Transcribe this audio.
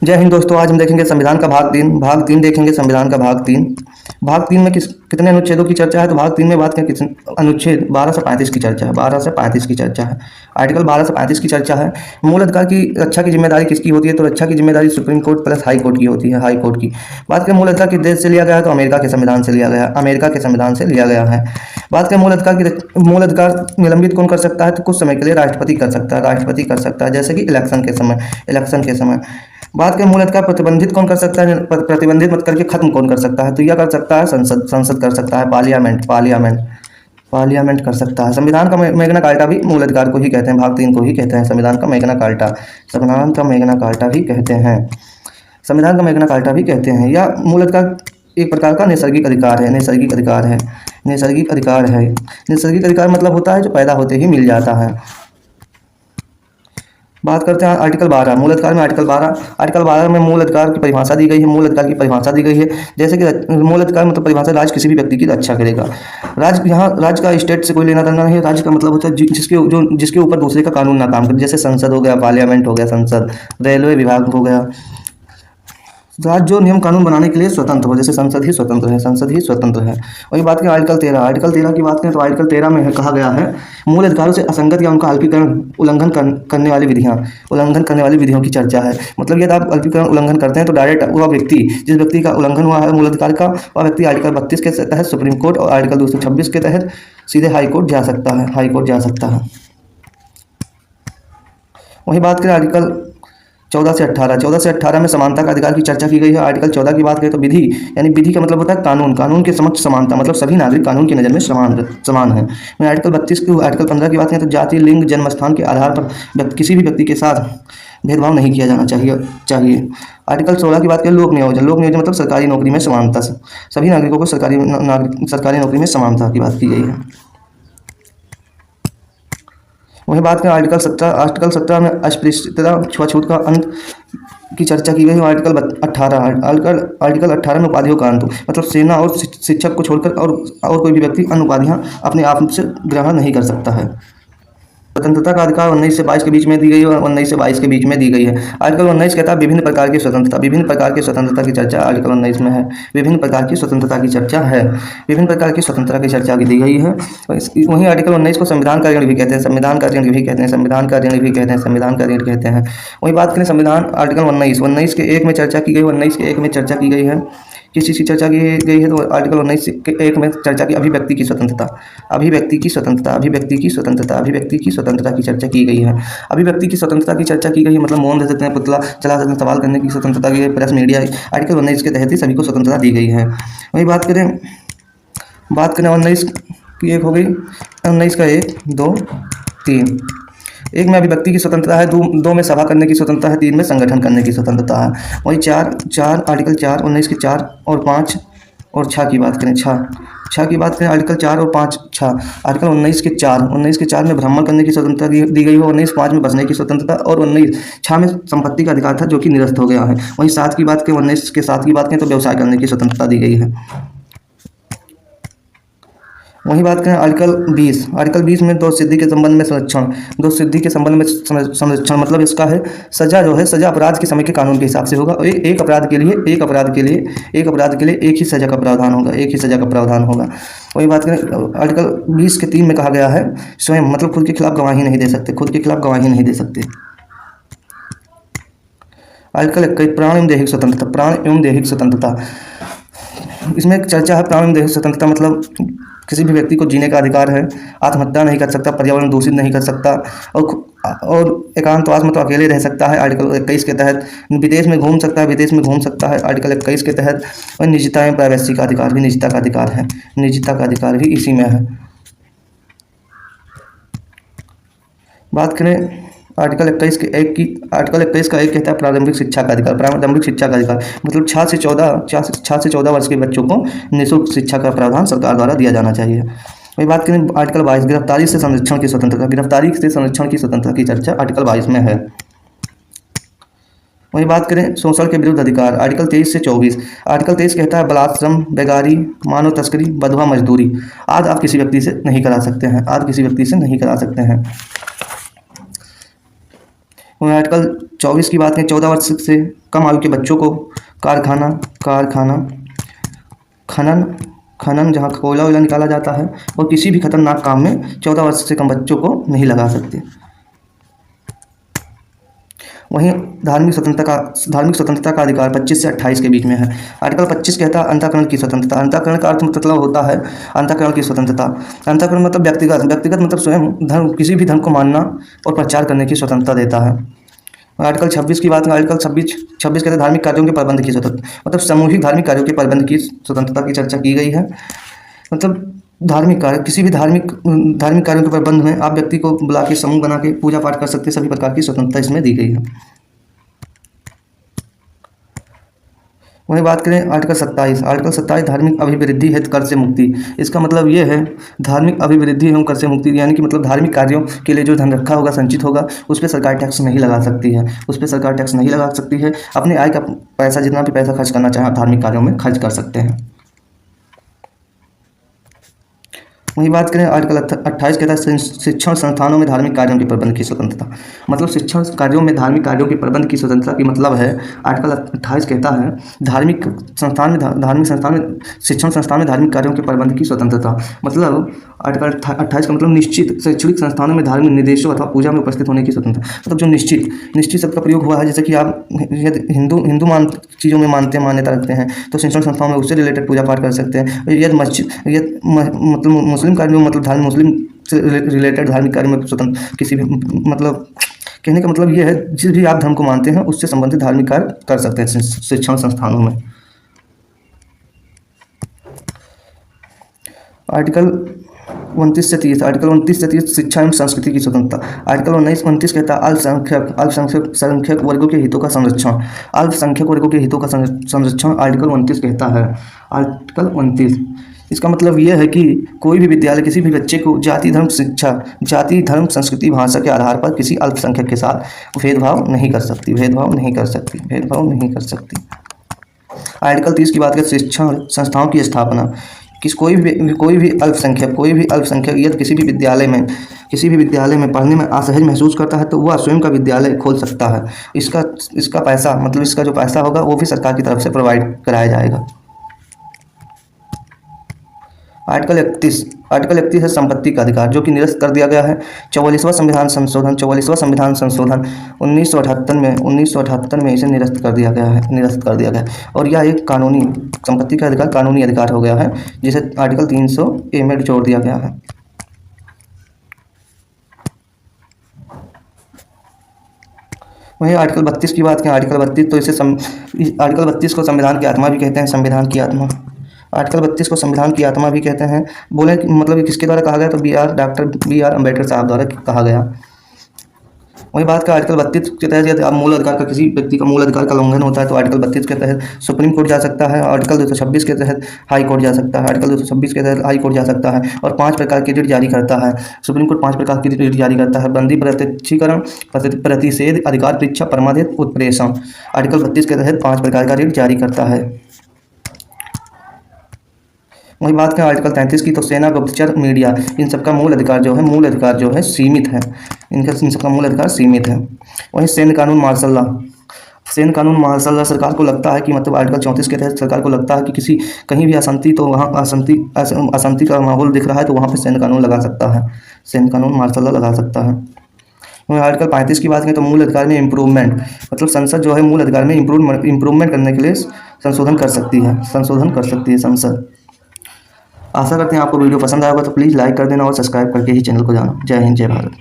जय हिंद दोस्तों। आज हम देखेंगे संविधान का भाग तीन देखेंगे संविधान का भाग तीन में कितने अनुच्छेदों की चर्चा है। तो भाग तीन में बात करें कितने अनुच्छेद 12 से 35 की चर्चा है। 12 से 35 की चर्चा है। आर्टिकल 12 से 35 की चर्चा है। मूल अधिकार की रक्षा की जिम्मेदारी किसकी होती है। तो रक्षा की जिम्मेदारी supreme court plus high court की होती है। हाई कोर्ट की बात करें मूल अधिकार किस देश से लिया गया है। तो अमेरिका के संविधान से लिया गया है। अमेरिका के संविधान से लिया गया है। बात करें मूल अधिकार निलंबित कौन कर सकता है। तो कुछ समय के लिए राष्ट्रपति कर सकता है। राष्ट्रपति कर सकता है, जैसे कि इलेक्शन के समय। बात करें मूल अधिकार प्रतिबंधित कौन कर सकता है। प्रतिबंधित मत करके खत्म कौन कर सकता है। तो यह कर सकता है संसद कर सकता है। पार्लियामेंट कर सकता है। संविधान का मैग्ना कार्टा भी मूल अधिकार को ही कहते हैं। भाग 3 को ही कहते हैं संविधान का मैग्ना कार्टा। संविधान का मैग्ना कार्टा भी कहते हैं। या मूल अधिकार एक प्रकार का नैसर्गिक अधिकार है। नैसर्गिक अधिकार मतलब होता है जो पैदा होते ही मिल जाता है। बात करते हैं आर्टिकल 12 मूल अधिकार में। आर्टिकल 12 में मूल अधिकार की परिभाषा दी गई है। मूल अधिकार की परिभाषा दी गई है, जैसे कि मूल अधिकार मतलब परिभाषा, राज्य किसी भी व्यक्ति की रक्षा करेगा। राज्य का स्टेट से कोई लेना देना नहीं है। राज्य का मतलब होता है जिसके ऊपर दूसरे का कानून ना काम करे। जैसे संसद हो गया, पार्लियामेंट हो गया, संसद, रेलवे विभाग हो गया। राज्य जो नियम कानून बनाने के लिए स्वतंत्र हो, जैसे संसद ही स्वतंत्र है। वही बात करें आर्टिकल 13 की बात करें तो आर्टिकल 13 में कहा गया है मूल अधिकारों से असंगत या उनका अल्पीकरण उल्लंघन करने वाली विधियों की चर्चा है। मतलब यदि आप अल्पीकरण उल्लंघन करते हैं तो डायरेक्ट वह व्यक्ति, जिस व्यक्ति का उल्लंघन हुआ है मूल अधिकार का, वह व्यक्ति आर्टिकल 32 के तहत सुप्रीम कोर्ट और आर्टिकल 226 के तहत सीधे हाई कोर्ट जा सकता है। वही बात करें आर्टिकल 14 से 18 में समानता का अधिकार की चर्चा की गई है। आर्टिकल 14 की बात करें तो विधि, यानी विधि का मतलब होता है कानून के समक्ष समानता, मतलब सभी नागरिक कानून की नज़र में समान है। मैं आर्टिकल 15 की बात करें तो जाति, लिंग, जन्म स्थान के आधार पर किसी भी व्यक्ति के साथ भेदभाव नहीं किया जाना चाहिए। आर्टिकल 16 की बात करें लोक नियोजन मतलब सरकारी नौकरी में समानता, सभी नागरिकों को सरकारी नौकरी में समानता की बात की गई है। वही बात करें आर्टिकल 17 में अस्पृश्यता छुआछूत का अंत की चर्चा की गई है। आर्टिकल 18 में उपाधियों का अंत, मतलब सेना और शिक्षक को छोड़कर और कोई भी व्यक्ति अन्य उपाधियां अपने आप से ग्रहण नहीं कर सकता है। स्वतंत्रता का अधिकार 19 से 22 के बीच में दी गई है और 19 से 22 के बीच में दी गई है। आर्टिकल 19 कहता है विभिन्न प्रकार की स्वतंत्रता की चर्चा आर्टिकल 19 में है। विभिन्न प्रकार की स्वतंत्रता की चर्चा की दी गई है। वहीं आर्टिकल 19 को संविधान का ऋण भी कहते हैं। वही बात करें संविधान आर्टिकल 19 के 1 में चर्चा की गई है। किस चीज़ की चर्चा की गई है। तो आर्टिकल 19 के 1 में चर्चा की अभिव्यक्ति की स्वतंत्रता की चर्चा की गई है। अभिव्यक्ति की स्वतंत्रता की चर्चा की गई है, मतलब मौन रह सकते हैं, पुतला चला सकते हैं, सवाल करने की स्वतंत्रता की, प्रेस मीडिया आर्टिकल 19 के तहत ही सभी को स्वतंत्रता दी गई है। वही बात करें 19 की एक हो गई, 19 का 1, 2, 3। 1 में अभिव्यक्ति की स्वतंत्रता है, 2 में सभा करने की स्वतंत्रता है, 3 में संगठन करने की स्वतंत्रता है। वही आर्टिकल 4, 19 के 4 और 5 और 6 की बात करें, 6 की बात करें आर्टिकल 4 और 5, 6 आर्टिकल 19 के 4 में भ्रमण करने की स्वतंत्रता दी गई है। 19(5) में बसने की स्वतंत्रता और 19(6) में संपत्ति का अधिकार था, जो कि निरस्त हो गया है। वहीं 7 की बात करें, 19 के 7 की बात करें तो व्यवसाय करने की स्वतंत्रता दी गई है। वही बात करें आर्टिकल 20 में दो सिद्धि के संबंध में संरक्षण मतलब इसका है सजा अपराध के समय के कानून के हिसाब से होगा। एक अपराध के लिए एक ही सजा का प्रावधान होगा। वही बात करें आर्टिकल 20 के 3 में कहा गया है स्वयं, मतलब खुद के खिलाफ गवाही नहीं दे सकते। आर्टिकल 21 प्राण एवं दैहिक स्वतंत्रता। इसमें चर्चा है प्राण एवं दैहिक स्वतंत्रता, मतलब किसी भी व्यक्ति को जीने का अधिकार है, आत्महत्या नहीं कर सकता, पर्यावरण दूषित नहीं कर सकता और एकांतवास मतलब अकेले रह सकता है। आर्टिकल 21 के तहत विदेश में घूम सकता है। आर्टिकल 21 के तहत और निजता एवं प्राइवेसी का अधिकार भी निजता का अधिकार भी इसी में है। बात करें आर्टिकल 21 का 1 कहता है प्रारंभिक शिक्षा का अधिकार। मतलब 6 से 14 वर्ष के बच्चों को निःशुल्क शिक्षा का प्रावधान सरकार द्वारा दिया जाना चाहिए। वही बात करें आर्टिकल 22 गिरफ्तारी से संरक्षण की स्वतंत्रता की चर्चा आर्टिकल 22 में है। वही बात करें शोषण के विरुद्ध अधिकार आर्टिकल 23 से 24। आर्टिकल 23 कहता है बलात्श्रम, बेगारी, मानव तस्करी, बंधुआ मजदूरी आदि आप किसी व्यक्ति से नहीं करा सकते हैं। वहीं आर्टिकल 24 की बात करें, 14 वर्ष से कम आयु के बच्चों को कारखाना खनन खनन जहाँ कोयला वोयला निकाला जाता है और किसी भी खतरनाक काम में 14 वर्ष से कम बच्चों को नहीं लगा सकते। वहीं धार्मिक स्वतंत्रता का अधिकार 25 से 28 के बीच में है। आर्टिकल 25 कहता है अंतःकरण की स्वतंत्रता। अंतःकरण का अर्थ मतलब होता है अंतःकरण की स्वतंत्रता। अंतःकरण मतलब व्यक्तिगत मतलब स्वयं धर्म, किसी भी धर्म को मानना और प्रचार करने की स्वतंत्रता देता है। आर्टिकल 26 की बात करें, आर्टिकल 26 कहते हैं धार्मिक कार्यों के प्रबंध की स्वतंत्रता, मतलब सामूहिक धार्मिक कार्यों के प्रबंध की स्वतंत्रता की चर्चा की गई है। मतलब धार्मिक कार्य, किसी भी धार्मिक कार्यों के प्रबंध में आप व्यक्ति को बुला के समूह बना के पूजा पाठ कर सकते हैं, सभी प्रकार की स्वतंत्रता इसमें दी गई है। वहीं बात करें आर्टिकल 27 धार्मिक अभिवृद्धि हेतु कर से मुक्ति। इसका मतलब ये है धार्मिक अभिवृद्धि एवं कर से मुक्ति, यानी कि मतलब धार्मिक कार्यों के लिए जो धन रखा होगा, संचित होगा, उस पर सरकार टैक्स नहीं लगा सकती है। अपने आय का पैसा, जितना भी पैसा खर्च करना चाहे आप धार्मिक कार्यों में खर्च कर सकते हैं। वहीं बात करें आर्टिकल 28 कहता है शिक्षण संस्थानों में धार्मिक कार्यों के प्रबंध की स्वतंत्रता। मतलब शिक्षण कार्यों में धार्मिक कार्यों के प्रबंध की स्वतंत्रता की मतलब है, आर्टिकल 28 कहता है धार्मिक संस्थान में शिक्षण संस्थान में धार्मिक कार्यों के प्रबंध की स्वतंत्रता। मतलब आर्टिकल 28 का मतलब निश्चित शैक्षणिक संस्थानों में धार्मिक निर्देशों अथवा पूजा में उपस्थित होने की स्वतंत्रता। मतलब जो निश्चित शब्द का प्रयोग हुआ है, जैसे कि आप हिंदू चीज़ों में मान्यता रखते हैं तो शिक्षण संस्थाओं में उससे रिलेटेड पूजा पाठ कर सकते हैं। यदि मतलब मुस्लिम कार्यों मतलब मुस्लिम से रिलेटेड धार्मिक कार्य में स्वतंत्र किसी भी, मतलब कहने का मतलब ये है जिस भी आप धर्म को मानते हैं उससे संबंधित धार्मिक कार्य कर सकते हैं शिक्षण संस्थानों में। आर्टिकल 29 से 30 शिक्षा एवं संस्कृति की स्वतंत्रता। आर्टिकल 29 कहता है अल्पसंख्यक वर्गों के हितों का संरक्षण। आर्टिकल 29 कहता है। आर्टिकल 29 इसका मतलब यह है कि कोई भी विद्यालय किसी भी बच्चे को जाति धर्म संस्कृति भाषा के आधार पर किसी अल्पसंख्यक के साथ भेदभाव नहीं कर सकती। आर्टिकल 30 की बात करें शिक्षण संस्थाओं की स्थापना। कोई भी अल्पसंख्यक यदि किसी भी विद्यालय में पढ़ने में असहज महसूस करता है तो वह स्वयं का विद्यालय खोल सकता है। इसका पैसा, मतलब इसका जो पैसा होगा वो भी सरकार की तरफ से प्रोवाइड कराया जाएगा। आर्टिकल 31 है संपत्ति का अधिकार, जो कि निरस्त कर दिया गया है। 44वां संविधान संशोधन 1978 में इसे निरस्त कर दिया गया है और यह एक कानूनी संपत्ति का अधिकार कानूनी अधिकार हो गया है, जिसे आर्टिकल 300A में जोड़ दिया गया है। वहीं आर्टिकल 32 की बात करें, आर्टिकल 32 को संविधान की आत्मा भी कहते हैं। आर्टिकल 32 को संविधान की आत्मा भी कहते हैं। बोले मतलब किसके द्वारा कहा गया, तो डॉक्टर बी आर अम्बेडकर साहब द्वारा कहा गया। वही बात का आर्टिकल 32 के तहत यदि मूल अधिकार का किसी व्यक्ति का मूल अधिकार का उल्लंघन होता है तो आर्टिकल 32 के तहत सुप्रीम कोर्ट जा सकता है। आर्टिकल 226 के तहत हाई कोर्ट जा सकता है। और 5 प्रकार की रिट जारी करता है। सुप्रीम कोर्ट 5 प्रकार की रिट जारी करता है। बंदी, प्रत्यक्षीकरण, प्रतिषेध, अधिकार परीक्षा, परमादेश, उत्प्रेषण। आर्टिकल 32 के तहत 5 प्रकार का रिट जारी करता है। वही बात करें आर्टिकल 33 की, तो सेना, गुप्तचर, मीडिया, इन सबका मूल अधिकार जो है सीमित है। इन सबका मूल अधिकार सीमित है। वहीं सैन्य कानून मार्शल लॉ सरकार को लगता है कि मतलब आर्टिकल 34 के तहत सरकार को लगता है कि कहीं भी अशांति, तो वहाँ अशांति का माहौल दिख रहा है तो वहाँ पर सैन्य कानून लगा सकता है, सैन्य कानून मार्शल लॉ लगा सकता है। आर्टिकल 35 की बात करें तो मूल अधिकार में इम्प्रूवमेंट, मतलब संसद जो है मूल अधिकार में इम्प्रूवमेंट करने के लिए संशोधन कर सकती है संसद। आशा करते हैं आपको वीडियो पसंद आएगा, तो प्लीज़ लाइक कर देना और सब्सक्राइब करके ही चैनल को जाना। जय हिंद, जय भारत।